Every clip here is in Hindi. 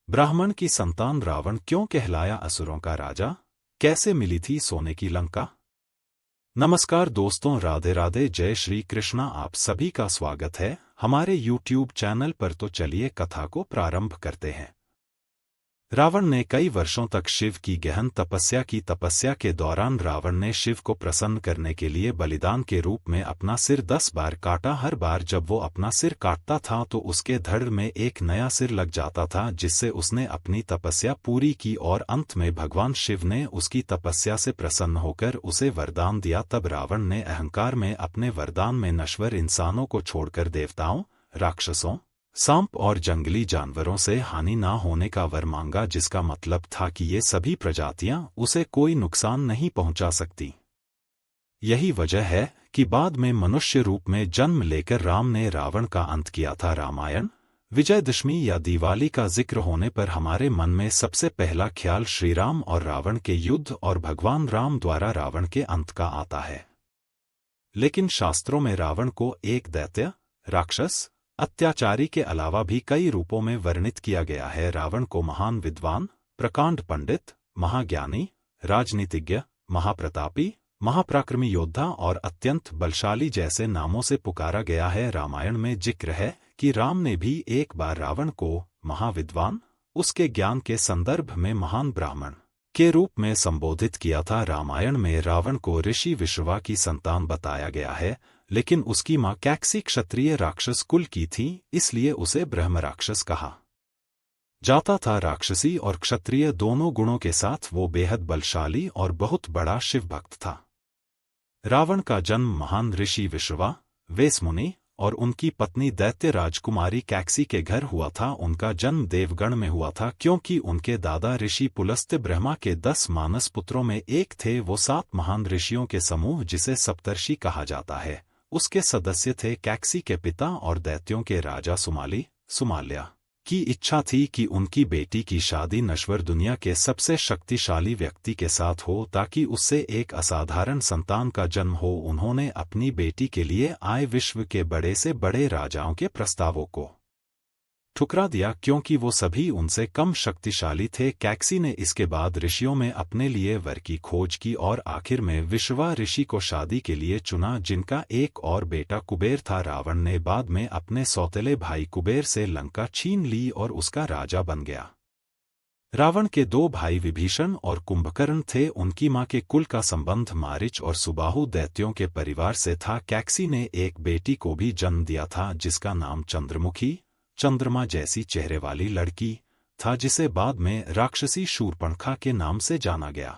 ब्राह्मण की संतान रावण क्यों कहलाया असुरों का राजा? कैसे मिली थी सोने की लंका? नमस्कार दोस्तों, राधे राधे, जय श्री कृष्णा। आप सभी का स्वागत है हमारे YouTube चैनल पर। तो चलिए कथा को प्रारंभ करते हैं। रावण ने कई वर्षों तक शिव की गहन तपस्या की। तपस्या के दौरान रावण ने शिव को प्रसन्न करने के लिए बलिदान के रूप में अपना सिर 10 बार काटा। हर बार जब वो अपना सिर काटता था तो उसके धड़ में एक नया सिर लग जाता था, जिससे उसने अपनी तपस्या पूरी की और अंत में भगवान शिव ने उसकी तपस्या से प्रसन्न होकर उसे वरदान दिया। तब रावण ने अहंकार में अपने वरदान में नश्वर इंसानों को छोड़कर देवताओं, राक्षसों, सांप और जंगली जानवरों से हानि ना होने का वर मांगा, जिसका मतलब था कि ये सभी प्रजातियां उसे कोई नुकसान नहीं पहुंचा सकती। यही वजह है कि बाद में मनुष्य रूप में जन्म लेकर राम ने रावण का अंत किया था। रामायण, विजयदशमी या दिवाली का जिक्र होने पर हमारे मन में सबसे पहला ख्याल श्री राम और रावण के युद्ध और भगवान राम द्वारा रावण के अंत का आता है। लेकिन शास्त्रों में रावण को एक दैत्य, राक्षस, अत्याचारी के अलावा भी कई रूपों में वर्णित किया गया है। रावण को महान विद्वान, प्रकांड पंडित, महाज्ञानी, राजनीतिज्ञ, महाप्रतापी, महापराक्रमी योद्धा और अत्यंत बलशाली जैसे नामों से पुकारा गया है। रामायण में जिक्र है कि राम ने भी एक बार रावण को महाविद्वान, उसके ज्ञान के संदर्भ में महान ब्राह्मण के रूप में संबोधित किया था। रामायण में रावण को ऋषि विश्रवा की संतान बताया गया है, लेकिन उसकी मां कैकसी क्षत्रिय राक्षस कुल की थी, इसलिए उसे ब्रह्म राक्षस कहा जाता था। राक्षसी और क्षत्रिय दोनों गुणों के साथ वो बेहद बलशाली और बहुत बड़ा शिव भक्त था। रावण का जन्म महान ऋषि विश्रवा, वेसमुनि और उनकी पत्नी दैत्य राजकुमारी कैकसी के घर हुआ था। उनका जन्म देवगण में हुआ था, क्योंकि उनके दादा ऋषि पुलस्त्य ब्रह्मा के 10 मानस पुत्रों में एक थे। वो 7 महान ऋषियों के समूह, जिसे सप्तर्षि कहा जाता है, उसके सदस्य थे। कैकसी के पिता और दैत्यों के राजा सुमाल्या की इच्छा थी कि उनकी बेटी की शादी नश्वर दुनिया के सबसे शक्तिशाली व्यक्ति के साथ हो, ताकि उससे एक असाधारण संतान का जन्म हो। उन्होंने अपनी बेटी के लिए आए विश्व के बड़े से बड़े राजाओं के प्रस्तावों को ठुकरा दिया, क्योंकि वो सभी उनसे कम शक्तिशाली थे। कैकसी ने इसके बाद ऋषियों में अपने लिए वर की खोज की और आखिर में विश्रवा ऋषि को शादी के लिए चुना, जिनका एक और बेटा कुबेर था। रावण ने बाद में अपने सौतेले भाई कुबेर से लंका छीन ली और उसका राजा बन गया। रावण के 2 भाई विभीषण और कुंभकर्ण थे। उनकी मां के कुल का संबंध मारीच और सुबाहु दैत्यों के परिवार से था। कैकसी ने एक बेटी को भी जन्म दिया था, जिसका नाम चंद्रमुखी, चंद्रमा जैसी चेहरे वाली लड़की था, जिसे बाद में राक्षसी शूर्पणखा के नाम से जाना गया।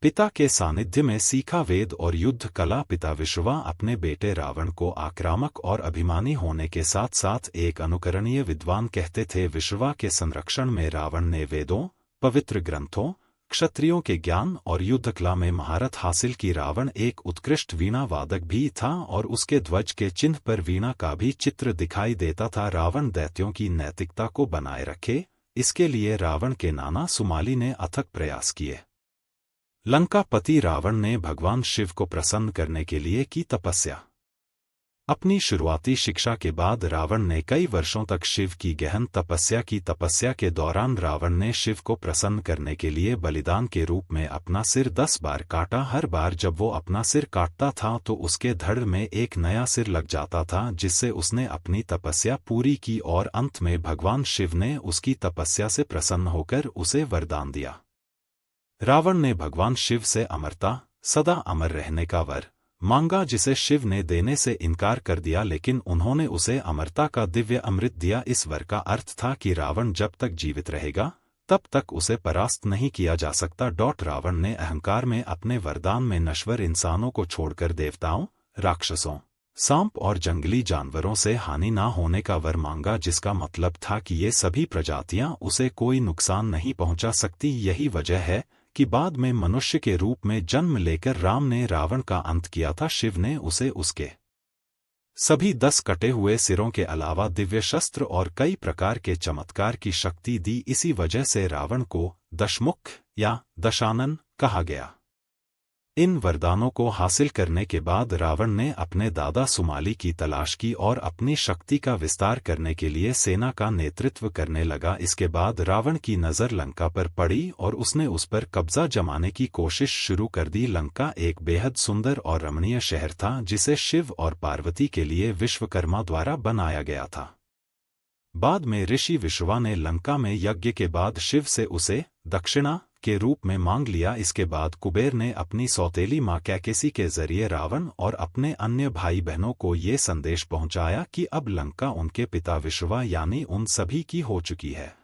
पिता के सानिध्य में सीखा वेद और युद्ध कला। पिता विश्रवा अपने बेटे रावण को आक्रामक और अभिमानी होने के साथ साथ एक अनुकरणीय विद्वान कहते थे। विश्रवा के संरक्षण में रावण ने वेदों, पवित्र ग्रंथों, क्षत्रियों के ज्ञान और युद्ध कला में महारत हासिल की। रावण एक उत्कृष्ट वीणा वादक भी था और उसके ध्वज के चिन्ह पर वीणा का भी चित्र दिखाई देता था। रावण दैत्यों की नैतिकता को बनाए रखे, इसके लिए रावण के नाना सुमाली ने अथक प्रयास किए। लंकापति रावण ने भगवान शिव को प्रसन्न करने के लिए की तपस्या। अपनी शुरुआती शिक्षा के बाद रावण ने कई वर्षों तक शिव की गहन तपस्या की। तपस्या के दौरान रावण ने शिव को प्रसन्न करने के लिए बलिदान के रूप में अपना सिर 10 बार काटा। हर बार जब वो अपना सिर काटता था तो उसके धड़ में एक नया सिर लग जाता था, जिससे उसने अपनी तपस्या पूरी की और अंत में भगवान शिव ने उसकी तपस्या से प्रसन्न होकर उसे वरदान दिया। रावण ने भगवान शिव से अमरता, सदा अमर रहने का वर मांगा, जिसे शिव ने देने से इनकार कर दिया, लेकिन उन्होंने उसे अमरता का दिव्य अमृत दिया। इस वर का अर्थ था कि रावण जब तक जीवित रहेगा तब तक उसे परास्त नहीं किया जा सकता। रावण ने अहंकार में अपने वरदान में नश्वर इंसानों को छोड़कर देवताओं, राक्षसों, सांप और जंगली जानवरों से हानि ना होने का वर मांगा, जिसका मतलब था कि ये सभी प्रजातियां उसे कोई नुकसान नहीं पहुंचा सकती। यही वजह है कि बाद में मनुष्य के रूप में जन्म लेकर राम ने रावण का अंत किया था। शिव ने उसे उसके सभी 10 कटे हुए सिरों के अलावा दिव्य शस्त्र और कई प्रकार के चमत्कार की शक्ति दी। इसी वजह से रावण को दशमुख या दशानन कहा गया। इन वरदानों को हासिल करने के बाद रावण ने अपने दादा सुमाली की तलाश की और अपनी शक्ति का विस्तार करने के लिए सेना का नेतृत्व करने लगा। इसके बाद रावण की नज़र लंका पर पड़ी और उसने उस पर कब्जा जमाने की कोशिश शुरू कर दी। लंका एक बेहद सुंदर और रमणीय शहर था जिसे शिव और पार्वती के लिए विश्वकर्मा द्वारा बनाया गया था। बाद में ऋषि विश्रवा ने लंका में यज्ञ के बाद शिव से उसे दक्षिणा के रूप में मांग लिया। इसके बाद कुबेर ने अपनी सौतेली मां कैकेसी के जरिए रावण और अपने अन्य भाई बहनों को ये संदेश पहुंचाया कि अब लंका उनके पिता विश्रवा यानी उन सभी की हो चुकी है।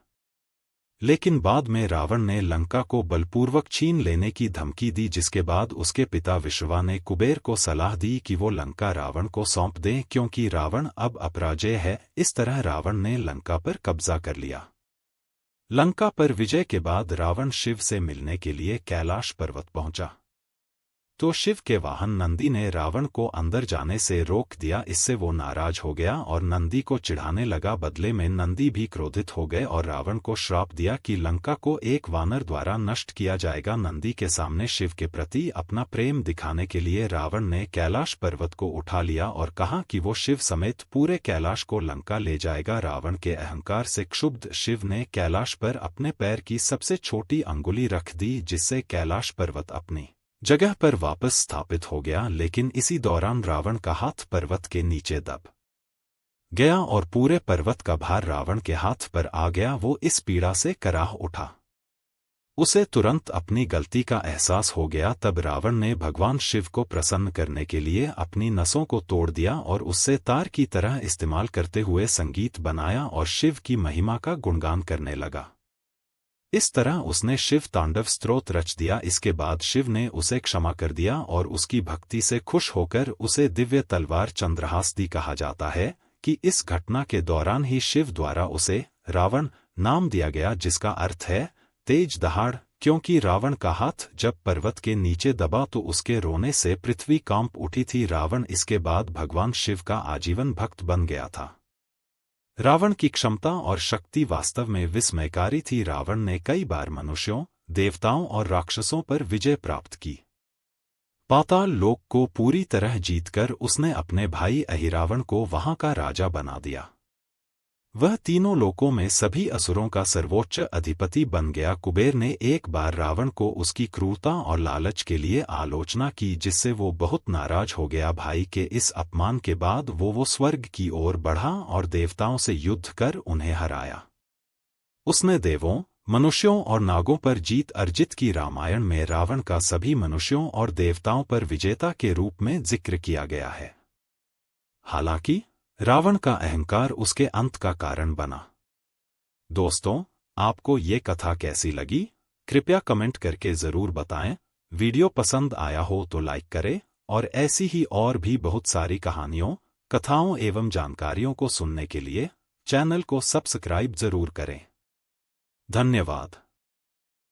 लेकिन बाद में रावण ने लंका को बलपूर्वक छीन लेने की धमकी दी, जिसके बाद उसके पिता विश्रवा ने कुबेर को सलाह दी कि वो लंका रावण को सौंप दें क्योंकि रावण अब अपराजय है। इस तरह रावण ने लंका पर कब्जा कर लिया। लंका पर विजय के बाद रावण शिव से मिलने के लिए कैलाश पर्वत पहुंचा तो शिव के वाहन नंदी ने रावण को अंदर जाने से रोक दिया। इससे वो नाराज हो गया और नंदी को चिढ़ाने लगा। बदले में नंदी भी क्रोधित हो गए और रावण को श्राप दिया कि लंका को एक वानर द्वारा नष्ट किया जाएगा। नंदी के सामने शिव के प्रति अपना प्रेम दिखाने के लिए रावण ने कैलाश पर्वत को उठा लिया और कहा कि वो शिव समेत पूरे कैलाश को लंका ले जाएगा। रावण के अहंकार से क्षुब्ध शिव ने कैलाश पर अपने पैर की सबसे छोटी अंगुली रख दी, जिससे कैलाश पर्वत अपनी जगह पर वापस स्थापित हो गया। लेकिन इसी दौरान रावण का हाथ पर्वत के नीचे दब गया और पूरे पर्वत का भार रावण के हाथ पर आ गया। वो इस पीड़ा से कराह उठा। उसे तुरंत अपनी गलती का एहसास हो गया। तब रावण ने भगवान शिव को प्रसन्न करने के लिए अपनी नसों को तोड़ दिया और उससे तार की तरह इस्तेमाल करते हुए संगीत बनाया और शिव की महिमा का गुणगान करने लगा। इस तरह उसने शिव तांडव स्तोत्र रच दिया। इसके बाद शिव ने उसे क्षमा कर दिया और उसकी भक्ति से खुश होकर उसे दिव्य तलवार चंद्रहास दी। कहा जाता है कि इस घटना के दौरान ही शिव द्वारा उसे रावण नाम दिया गया, जिसका अर्थ है तेज दहाड़, क्योंकि रावण का हाथ जब पर्वत के नीचे दबा तो उसके रोने से पृथ्वी कांप उठी थी। रावण इसके बाद भगवान शिव का आजीवन भक्त बन गया था। रावण की क्षमता और शक्ति वास्तव में विस्मयकारी थी। रावण ने कई बार मनुष्यों, देवताओं और राक्षसों पर विजय प्राप्त की। पाताल लोक को पूरी तरह जीतकर उसने अपने भाई अहिरावण को वहां का राजा बना दिया। वह तीनों लोकों में सभी असुरों का सर्वोच्च अधिपति बन गया। कुबेर ने एक बार रावण को उसकी क्रूरता और लालच के लिए आलोचना की, जिससे वो बहुत नाराज हो गया। भाई के इस अपमान के बाद वो स्वर्ग की ओर बढ़ा और देवताओं से युद्ध कर उन्हें हराया। उसने देवों, मनुष्यों और नागों पर जीत अर्जित की। रामायण में रावण का सभी मनुष्यों और देवताओं पर विजेता के रूप में जिक्र किया गया है। हालांकि रावण का अहंकार उसके अंत का कारण बना। दोस्तों, आपको ये कथा कैसी लगी? कृपया कमेंट करके ज़रूर बताएं। वीडियो पसंद आया हो तो लाइक करें और ऐसी ही और भी बहुत सारी कहानियों, कथाओं एवं जानकारियों को सुनने के लिए चैनल को सब्सक्राइब ज़रूर करें। धन्यवाद।